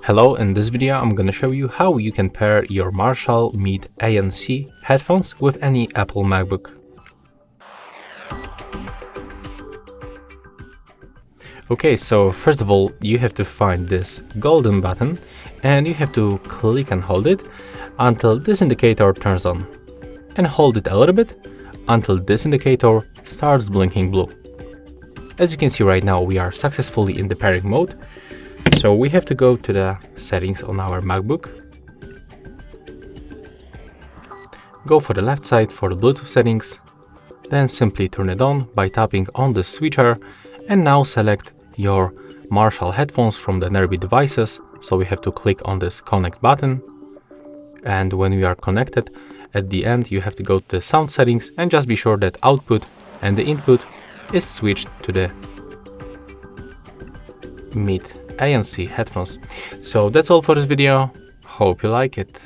Hello, in this video I'm gonna show you how you can pair your Marshall MID ANC headphones with any Apple MacBook. Okay, so first of all you have to find this golden button and you have to click and hold it until this indicator turns on. And hold it a little bit until this indicator starts blinking blue. As you can see right now, we are successfully in the pairing mode. So we have to go to the settings on our MacBook. Go for the left side for the Bluetooth settings. Then simply turn it on by tapping on the switcher. And now select your Marshall headphones from the nearby devices. So we have to click on this connect button. And when we are connected, at the end you have to go to the sound settings and just be sure that output and the input is switched to the MID ANC headphones. So that's all for this video. Hope you like it.